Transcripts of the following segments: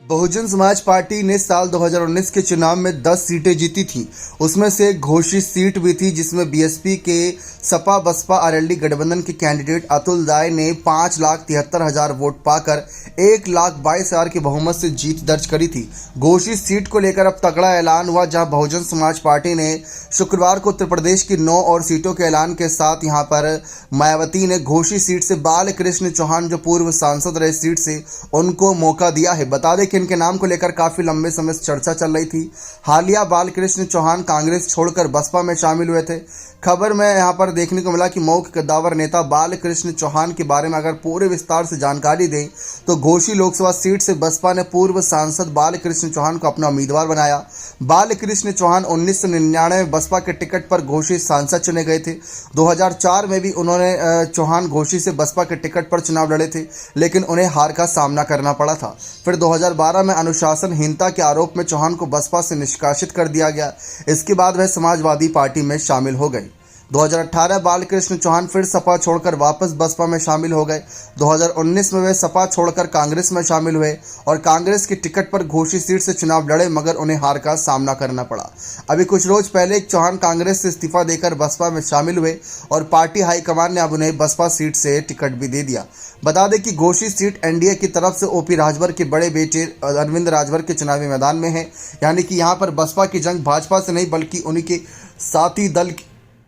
Bahujan Samaj party ने साल 2019 के चुनाव में 10 सीटें जीती थी। उसमें से एक घोषित सीट भी थी जिसमें बीएसपी के सपा बसपा आरएलडी गठबंधन के कैंडिडेट अतुल दाय ने 5,73,000 वोट पाकर 1,22,000 की बहुमत से जीत दर्ज करी थी। घोषित सीट को लेकर अब तगड़ा ऐलान हुआ, जहां बहुजन समाज पार्टी ने शुक्रवार को उत्तर प्रदेश की 9 और सीटों के ऐलान के साथ यहां पर मायावती ने घोषित सीट से बालकृष्ण चौहान, जो पूर्व सांसद रहे, सीट से उनको मौका दिया है। बता दें कि इनके नाम को लेकर काफी लंबे समय से चर्चा चल रही थी। हालिया बालकृष्ण चौहान कांग्रेस छोड़कर बसपा में शामिल हुए थे। खबर में यहां पर देखने को मिला कि मऊ के कद्दावर नेता बालकृष्ण चौहान के बारे में अगर पूरे विस्तार से जानकारी दें तो घोषी लोकसभा सीट से बसपा ने पूर्व सांसद बालकृष्ण चौहान को अपना उम्मीदवार बनाया। बालकृष्ण चौहान 1999 में बसपा के टिकट पर घोषी सांसद चुने गए थे। 2004 में भी उन्होंने चौहान घोषी से बसपा के टिकट पर चुनाव लड़े थे, लेकिन उन्हें हार का सामना करना पड़ा था। फिर 2012 में अनुशासनहीनता के आरोप में चौहान को बसपा से निष्कासित कर दिया गया। इसके बाद वह समाजवादी पार्टी में शामिल हो गए। 2018 बालकृष्ण चौहान फिर सपा छोड़कर वापस बसपा में शामिल हो गए। 2019 में वे सपा छोड़कर कांग्रेस में शामिल हुए और कांग्रेस की टिकट पर घोषित सीट से चुनाव लड़े, मगर उन्हें हार का सामना करना पड़ा। अभी कुछ रोज पहले चौहान कांग्रेस से इस्तीफा देकर बसपा में शामिल हुए और पार्टी हाईकमान ने अब उन्हें बसपा सीट से टिकट भी दे दिया। बता दें कि घोषित सीट एनडीए की तरफ से ओपी राजभर के बड़े बेटे अरविंद राजभर के चुनावी मैदान में है। यानी कि यहाँ पर बसपा की जंग भाजपा से नहीं बल्कि उन्हीं के साथी दल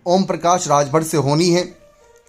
ओम प्रकाश राजभर से होनी है।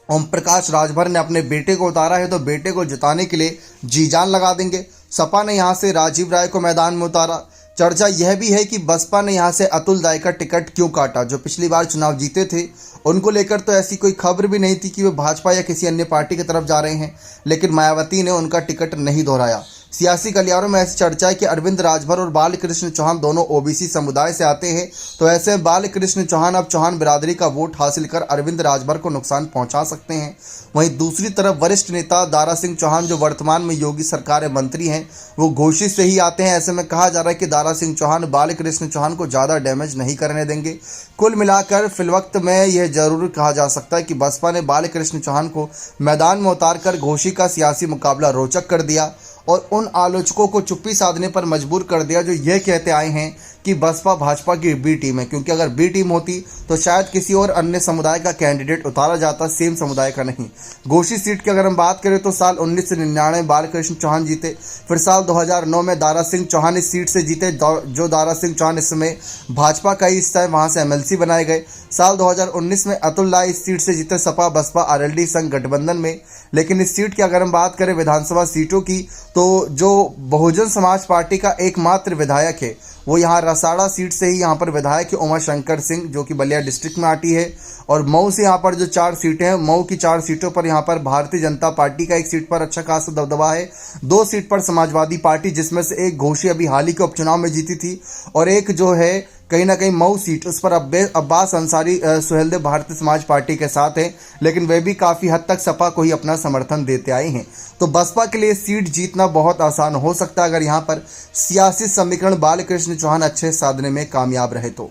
ओम प्रकाश राजभर ने अपने बेटे को उतारा है तो बेटे को जिताने के लिए जी जान लगा देंगे। सपा ने यहां से राजीव राय को मैदान में उतारा। चर्चा यह भी है कि बसपा ने यहां से अतुल दाय का टिकट क्यों काटा, जो पिछली बार चुनाव जीते थे। उनको लेकर तो ऐसी कोई खबर भी नहीं थी कि वे भाजपा या किसी अन्य पार्टी की तरफ जा रहे हैं, लेकिन मायावती ने उनका टिकट नहीं दोहराया। सियासी गलियारों में ऐसी चर्चा है कि अरविंद राजभर और बालकृष्ण चौहान दोनों ओबीसी समुदाय से आते हैं, तो ऐसे बालकृष्ण चौहान अब चौहान बिरादरी का वोट हासिल कर अरविंद राजभर को नुकसान पहुंचा सकते हैं। वहीं दूसरी तरफ वरिष्ठ नेता दारा सिंह चौहान, जो वर्तमान में योगी सरकार में मंत्री हैं, वो घोषित से ही आते हैं। ऐसे में कहा जा रहा है कि दारा सिंह चौहान बालकृष्ण चौहान को ज़्यादा डैमेज नहीं करने देंगे। कुल मिलाकर फिलवक्त में यह जरूर कहा जा सकता है कि बसपा ने बालकृष्ण चौहान को मैदान में उतारकर घोषी का सियासी मुकाबला रोचक कर दिया और उन आलोचकों को चुप्पी साधने पर मजबूर कर दिया जो यह कहते आए हैं कि बसपा भाजपा की बी टीम है, क्योंकि अगर बी टीम होती तो शायद किसी और अन्य समुदाय का कैंडिडेट उतारा जाता, सेम समुदाय का नहीं। घोषित सीट की अगर हम बात करें तो साल 1999 बालकृष्ण चौहान जीते। फिर साल 2009 में दारा सिंह चौहान इस सीट से जीते, जो दारा सिंह चौहान इस समय भाजपा का हिस्सा है, वहां से एमएलसी बनाए गए। साल 2019 में अतुल दाय इस सीट से जीते सपा बसपा आरएलडी संघ गठबंधन में। लेकिन इस सीट की अगर हम बात करें विधानसभा सीटों की, तो जो बहुजन समाज पार्टी का एकमात्र विधायक है वो यहाँ रसाड़ा सीट से ही यहाँ पर विधायक है उमाशंकर सिंह, जो कि बलिया डिस्ट्रिक्ट में आती है। और मऊ से यहाँ पर जो 4 सीटें हैं, मऊ की 4 सीटों पर यहाँ पर भारतीय जनता पार्टी का एक सीट पर अच्छा खासा दबदबा है। 2 सीट पर समाजवादी पार्टी, जिसमें से एक घोषी अभी हाल ही के उपचुनाव में जीती थी, और एक जो है कहीं ना कहीं मऊ सीट, उस पर अब्बास अंसारी सुहेलदेव भारतीय समाज पार्टी के साथ है, लेकिन वे भी काफ़ी हद तक सपा को ही अपना समर्थन देते आए हैं। तो बसपा के लिए सीट जीतना बहुत आसान हो सकता है अगर यहाँ पर सियासी समीकरण बालकृष्ण चौहान अच्छे साधने में कामयाब रहे तो।